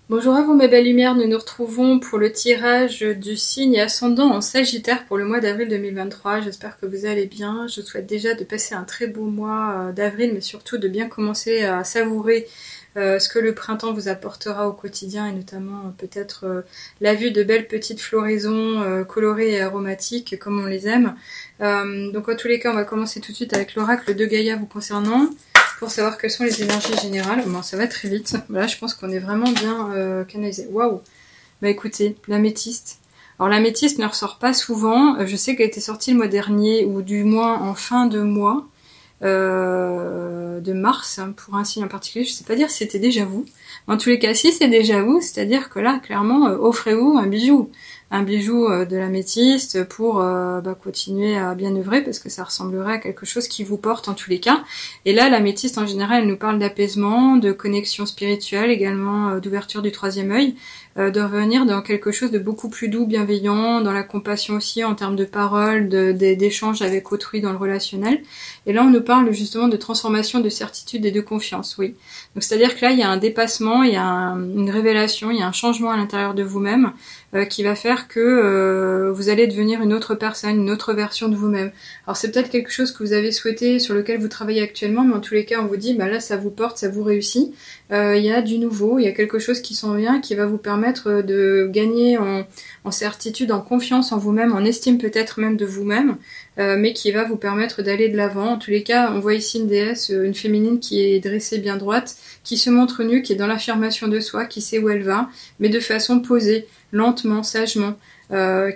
Bonjour à vous mes belles lumières, nous nous retrouvons pour le tirage du signe ascendant en Sagittaire pour le mois d'avril 2023. J'espère que vous allez bien. Je souhaite déjà de passer un très beau mois d'avril, mais surtout de bien commencer à savourer ce que le printemps vous apportera au quotidien et notamment peut-être la vue de belles petites floraisons colorées et aromatiques comme on les aime. Donc en tous les cas, on va commencer tout de suite avec l'oracle de Gaïa vous concernant. Pour savoir quelles sont les énergies générales. Bon, ça va très vite. Là, je pense qu'on est vraiment bien canalisé. Waouh. Bah écoutez, l'améthyste. Alors l'améthyste ne ressort pas souvent. Je sais qu'elle était sortie le mois dernier, ou du moins en fin de mois de mars, hein, pour un signe en particulier. Je sais pas dire si c'était déjà vous. En tous les cas, si c'est déjà vous, c'est-à-dire que là, clairement, offrez-vous un bijou. Un bijou de l'améthyste pour continuer à bien œuvrer parce que ça ressemblerait à quelque chose qui vous porte en tous les cas. Et là, l'améthyste en général, elle nous parle d'apaisement, de connexion spirituelle, également d'ouverture du troisième œil, de revenir dans quelque chose de beaucoup plus doux, bienveillant, dans la compassion aussi en termes de paroles, d'échanges avec autrui dans le relationnel. Et là, on nous parle justement de transformation, de certitude et de confiance, oui. Donc c'est-à-dire que là, il y a un dépassement, il y a une révélation, il y a un changement à l'intérieur de vous-même qui va faire que vous allez devenir une autre personne, une autre version de vous-même. Alors c'est peut-être quelque chose que vous avez souhaité, sur lequel vous travaillez actuellement, mais en tous les cas, on vous dit, bah là, ça vous porte, ça vous réussit. Il y a du nouveau, il y a quelque chose qui s'en vient, qui va vous permettre de gagner en certitude, en confiance en vous-même, en estime peut-être même de vous-même, mais qui va vous permettre d'aller de l'avant. En tous les cas, on voit ici une déesse, une féminine qui est dressée bien droite, qui se montre nue, qui est dans l'affirmation de soi, qui sait où elle va, mais de façon posée, lentement, sagement,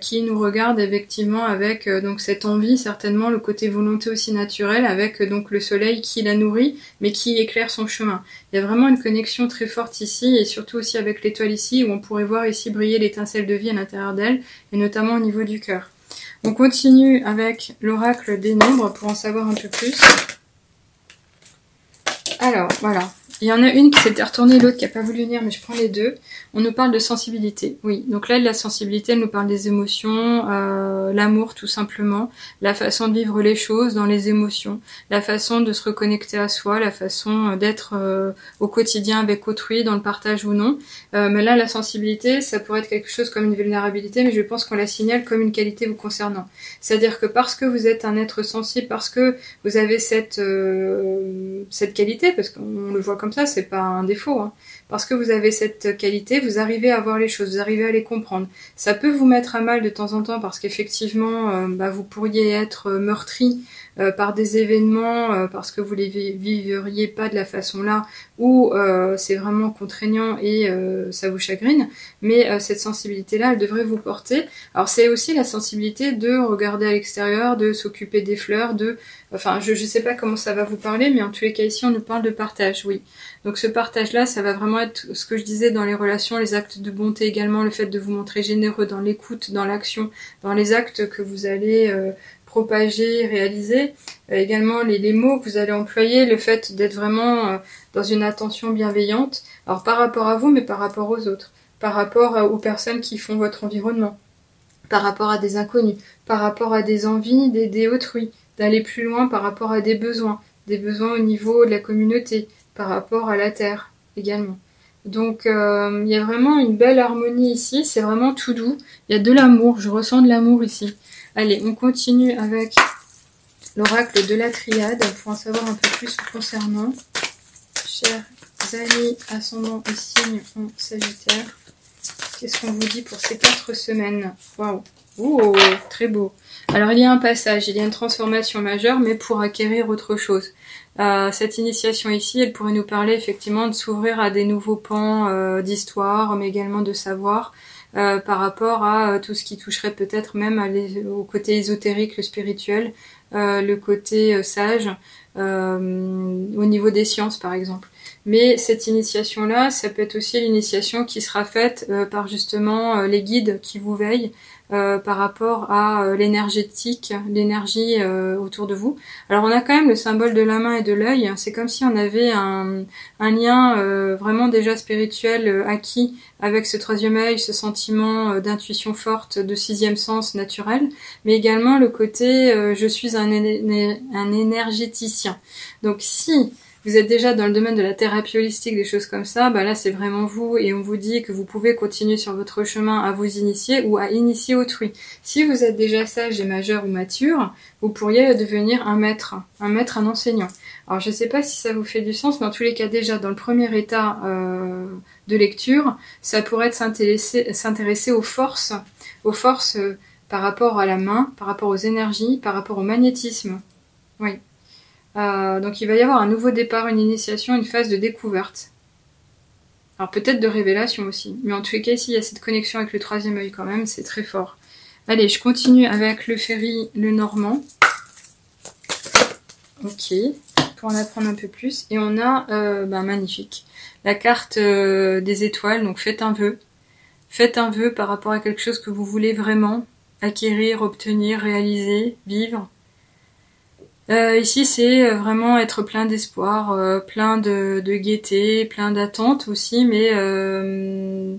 qui nous regarde effectivement avec donc cette envie, certainement le côté volonté aussi naturel, avec donc le soleil qui la nourrit, mais qui éclaire son chemin. Il y a vraiment une connexion très forte ici, et surtout aussi avec l'étoile ici, où on pourrait voir ici briller l'étincelle de vie à l'intérieur d'elle, et notamment au niveau du cœur. On continue avec l'oracle des nombres pour en savoir un peu plus. Alors, voilà. Il y en a une qui s'était retournée, l'autre qui n'a pas voulu venir, mais je prends les deux. On nous parle de sensibilité, oui. Donc là, de la sensibilité, elle nous parle des émotions, l'amour tout simplement, la façon de vivre les choses dans les émotions, la façon de se reconnecter à soi, la façon d'être au quotidien avec autrui, dans le partage ou non. Mais là, la sensibilité, ça pourrait être quelque chose comme une vulnérabilité, mais je pense qu'on la signale comme une qualité vous concernant. C'est-à-dire que parce que vous êtes un être sensible, parce que vous avez cette qualité, parce qu'on le voit comme ça, c'est pas un défaut, hein. Parce que vous avez cette qualité, vous arrivez à voir les choses, vous arrivez à les comprendre. Ça peut vous mettre à mal de temps en temps parce qu'effectivement, vous pourriez être meurtri par des événements parce que vous les vivriez pas de la façon là, ou c'est vraiment contraignant et ça vous chagrine. Mais cette sensibilité-là, elle devrait vous porter. Alors c'est aussi la sensibilité de regarder à l'extérieur, de s'occuper des fleurs, enfin je sais pas comment ça va vous parler, mais en tous les cas ici on nous parle de partage, oui. Donc ce partage-là, ça va vraiment être ce que je disais dans les relations, les actes de bonté également, le fait de vous montrer généreux dans l'écoute, dans l'action, dans les actes que vous allez propager, réaliser, également les mots que vous allez employer, le fait d'être vraiment dans une attention bienveillante, alors par rapport à vous, mais par rapport aux autres, par rapport aux personnes qui font votre environnement, par rapport à des inconnus, par rapport à des envies d'aider autrui, d'aller plus loin par rapport à des besoins au niveau de la communauté, par rapport à la terre également. Donc il y a vraiment une belle harmonie ici, c'est vraiment tout doux, il y a de l'amour, je ressens de l'amour ici. Allez, on continue avec l'oracle de la triade pour en savoir un peu plus concernant. Chers amis, ascendant et signe en Sagittaire, qu'est-ce qu'on vous dit pour ces 4 semaines? Waouh! Oh, très beau. Alors il y a un passage, il y a une transformation majeure, mais pour acquérir autre chose. Cette initiation ici, elle pourrait nous parler effectivement de s'ouvrir à des nouveaux pans d'histoire, mais également de savoir, par rapport à tout ce qui toucherait peut-être même au côté ésotérique, le spirituel, le côté sage, au niveau des sciences par exemple. Mais cette initiation-là, ça peut être aussi l'initiation qui sera faite par justement les guides qui vous veillent, par rapport à l'énergétique, l'énergie autour de vous. Alors on a quand même le symbole de la main et de l'œil, c'est comme si on avait un lien vraiment déjà spirituel acquis avec ce troisième œil, ce sentiment d'intuition forte, de sixième sens naturel, mais également le côté je suis un énergéticien. Donc si vous êtes déjà dans le domaine de la thérapie holistique, des choses comme ça, bah là c'est vraiment vous, et on vous dit que vous pouvez continuer sur votre chemin à vous initier ou à initier autrui. Si vous êtes déjà sage et majeur ou mature, vous pourriez devenir un maître, un enseignant. Alors je sais pas si ça vous fait du sens, mais en tous les cas déjà dans le premier état de lecture, ça pourrait être s'intéresser aux forces par rapport à la main, par rapport aux énergies, par rapport au magnétisme. Oui. Donc il va y avoir un nouveau départ, une initiation, une phase de découverte. Alors peut-être de révélation aussi. Mais en tous les cas, ici, il y a cette connexion avec le troisième œil quand même, c'est très fort. Allez, je continue avec le Ferry, le Normand. Ok, pour en apprendre un peu plus. Et on a, magnifique, la carte des étoiles, donc faites un vœu. Faites un vœu par rapport à quelque chose que vous voulez vraiment acquérir, obtenir, réaliser, vivre. Ici, c'est vraiment être plein d'espoir, plein de gaieté, plein d'attente aussi, mais le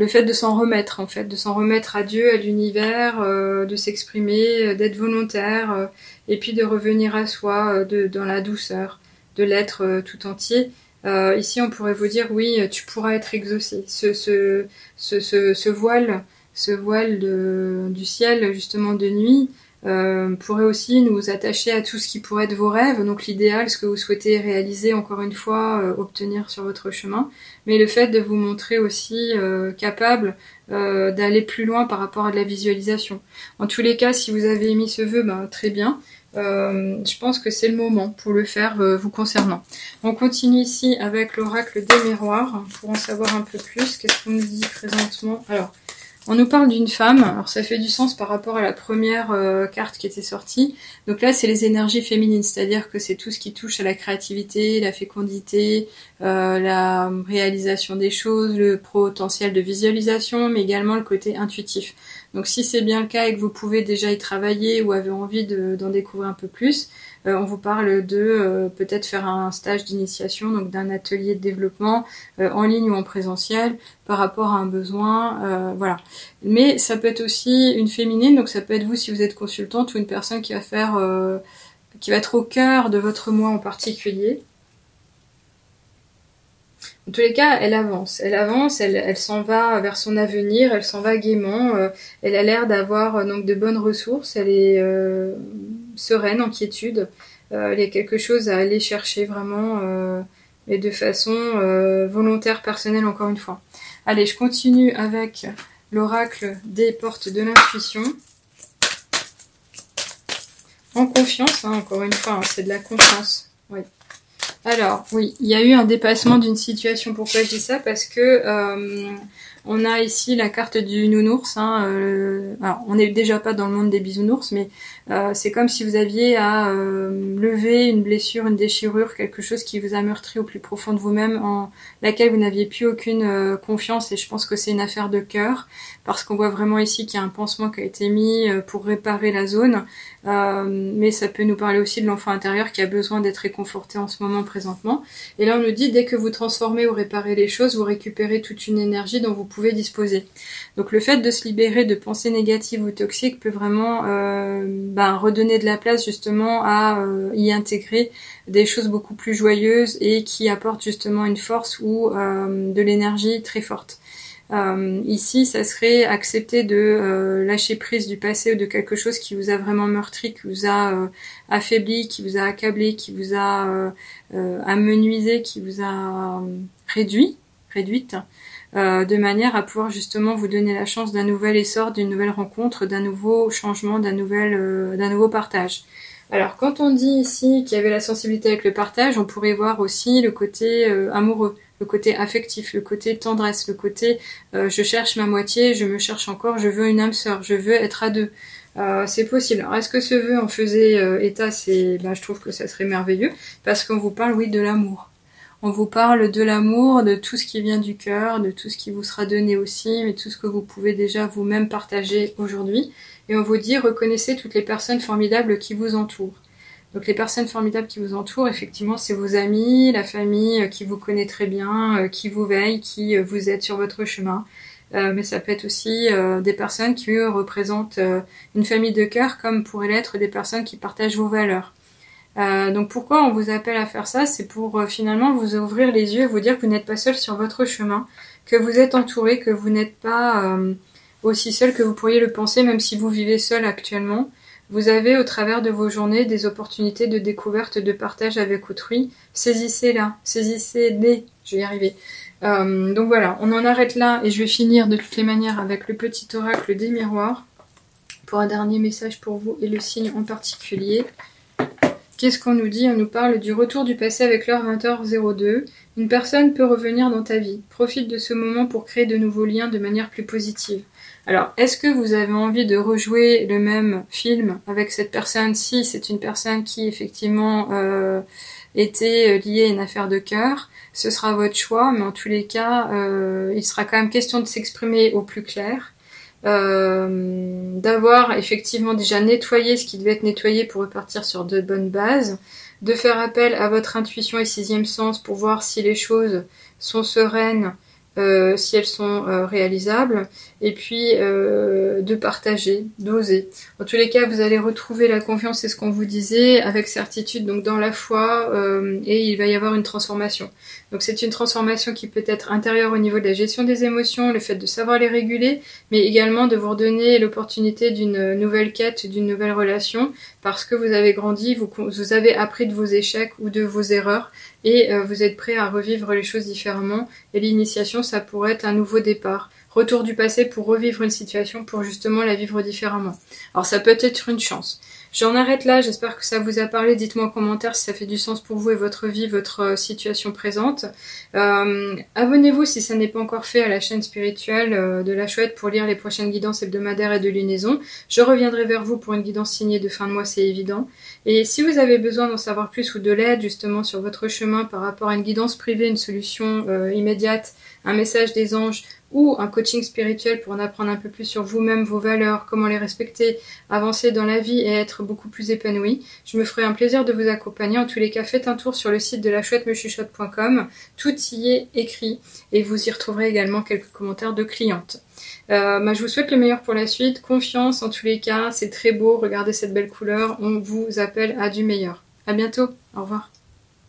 fait de s'en remettre, en fait, de s'en remettre à Dieu, à l'univers, de s'exprimer, d'être volontaire, et puis de revenir à soi, dans la douceur, de l'être tout entier. Ici, on pourrait vous dire, oui, tu pourras être exaucé. Ce voile du ciel, justement, de nuit, pourrait aussi nous attacher à tout ce qui pourrait être vos rêves, donc l'idéal, ce que vous souhaitez réaliser, encore une fois, obtenir sur votre chemin, mais le fait de vous montrer aussi capable d'aller plus loin par rapport à de la visualisation. En tous les cas, si vous avez émis ce vœu, très bien. Je pense que c'est le moment pour le faire vous concernant. On continue ici avec l'oracle des miroirs pour en savoir un peu plus. Qu'est-ce qu'on nous dit présentement? Alors, on nous parle d'une femme, alors ça fait du sens par rapport à la première carte qui était sortie. Donc là, c'est les énergies féminines, c'est-à-dire que c'est tout ce qui touche à la créativité, la fécondité, la réalisation des choses, le potentiel de visualisation, mais également le côté intuitif. Donc si c'est bien le cas et que vous pouvez déjà y travailler ou avez envie d'en découvrir un peu plus, on vous parle de peut-être faire un stage d'initiation, donc d'un atelier de développement en ligne ou en présentiel par rapport à un besoin, voilà. Mais ça peut être aussi une féminine, donc ça peut être vous si vous êtes consultante ou une personne qui va faire, qui va être au cœur de votre moi en particulier. En tous les cas, elle avance, elle s'en va vers son avenir, elle s'en va gaiement, elle a l'air d'avoir donc de bonnes ressources, elle est sereine, en quiétude, il y a quelque chose à aller chercher vraiment, et de façon volontaire, personnelle encore une fois. Allez, je continue avec l'oracle des portes de l'intuition. En confiance, encore une fois, c'est de la confiance, oui. Alors, oui, il y a eu un dépassement d'une situation. Pourquoi je dis ça? Parce que on a ici la carte du nounours. Alors, on n'est déjà pas dans le monde des bisounours, mais c'est comme si vous aviez à lever une blessure, une déchirure, quelque chose qui vous a meurtri au plus profond de vous-même, en laquelle vous n'aviez plus aucune confiance. Et je pense que c'est une affaire de cœur, parce qu'on voit vraiment ici qu'il y a un pansement qui a été mis pour réparer la zone. Mais ça peut nous parler aussi de l'enfant intérieur qui a besoin d'être réconforté en ce moment présentement. Et là on nous dit, dès que vous transformez ou réparez les choses, vous récupérez toute une énergie dont vous pouvez disposer. Donc le fait de se libérer de pensées négatives ou toxiques peut vraiment redonner de la place justement à y intégrer des choses beaucoup plus joyeuses et qui apportent justement une force ou de l'énergie très forte. Ici, ça serait accepter de lâcher prise du passé ou de quelque chose qui vous a vraiment meurtri, qui vous a affaibli, qui vous a accablé, qui vous a amenuisé, qui vous a réduite, de manière à pouvoir justement vous donner la chance d'un nouvel essor, d'une nouvelle rencontre, d'un nouveau changement, d'un nouveau partage. Alors, quand on dit ici qu'il y avait la sensibilité avec le partage, on pourrait voir aussi le côté amoureux, le côté affectif, le côté tendresse, le côté je cherche ma moitié, je me cherche encore, je veux une âme sœur, je veux être à deux. C'est possible. Alors, est-ce que ce vœu en faisait état? Je trouve que ça serait merveilleux, parce qu'on vous parle, oui, de l'amour. On vous parle de l'amour, de tout ce qui vient du cœur, de tout ce qui vous sera donné aussi, mais tout ce que vous pouvez déjà vous-même partager aujourd'hui. Et on vous dit, reconnaissez toutes les personnes formidables qui vous entourent. Donc les personnes formidables qui vous entourent, effectivement, c'est vos amis, la famille qui vous connaît très bien, qui vous veille, qui vous aide sur votre chemin. Mais ça peut être aussi des personnes qui représentent une famille de cœur, comme pourraient l'être des personnes qui partagent vos valeurs. Donc pourquoi on vous appelle à faire ça? C'est pour finalement vous ouvrir les yeux et vous dire que vous n'êtes pas seul sur votre chemin, que vous êtes entouré, que vous n'êtes pas aussi seul que vous pourriez le penser, même si vous vivez seul actuellement. Vous avez au travers de vos journées des opportunités de découverte, de partage avec autrui. Saisissez-la, saisissez-les, je vais y arriver. Donc voilà, on en arrête là et je vais finir de toutes les manières avec le petit oracle des miroirs pour un dernier message pour vous et le signe en particulier. Qu'est-ce qu'on nous dit? On nous parle du retour du passé avec l'heure 20h02. Une personne peut revenir dans ta vie. Profite de ce moment pour créer de nouveaux liens de manière plus positive. Alors, est-ce que vous avez envie de rejouer le même film avec cette personne si c'est une personne qui effectivement était liée à une affaire de cœur? Ce sera votre choix, mais en tous les cas, il sera quand même question de s'exprimer au plus clair. D'avoir effectivement déjà nettoyé ce qui devait être nettoyé pour repartir sur de bonnes bases, de faire appel à votre intuition et sixième sens pour voir si les choses sont sereines, si elles sont réalisables, et puis de partager, d'oser. En tous les cas, vous allez retrouver la confiance, c'est ce qu'on vous disait, avec certitude, donc dans la foi, et il va y avoir une transformation. Donc c'est une transformation qui peut être intérieure au niveau de la gestion des émotions, le fait de savoir les réguler, mais également de vous redonner l'opportunité d'une nouvelle quête, d'une nouvelle relation, parce que vous avez grandi, vous avez appris de vos échecs ou de vos erreurs, et vous êtes prêt à revivre les choses différemment, et l'initiation, ça pourrait être un nouveau départ. Retour du passé pour revivre une situation, pour justement la vivre différemment. Alors ça peut être une chance. J'en arrête là, j'espère que ça vous a parlé. Dites-moi en commentaire si ça fait du sens pour vous et votre vie, votre situation présente. Abonnez-vous si ça n'est pas encore fait à la chaîne spirituelle de la Chouette pour lire les prochaines guidances hebdomadaires et de lunaison. Je reviendrai vers vous pour une guidance signée de fin de mois, c'est évident. Et si vous avez besoin d'en savoir plus ou de l'aide justement sur votre chemin par rapport à une guidance privée, une solution immédiate, un message des anges, ou un coaching spirituel pour en apprendre un peu plus sur vous-même, vos valeurs, comment les respecter, avancer dans la vie et être beaucoup plus épanoui. Je me ferai un plaisir de vous accompagner. En tous les cas, faites un tour sur le site de lachouettemechuchote.com. Tout y est écrit et vous y retrouverez également quelques commentaires de clientes. Je vous souhaite le meilleur pour la suite. Confiance en tous les cas, c'est très beau. Regardez cette belle couleur. On vous appelle à du meilleur. À bientôt. Au revoir.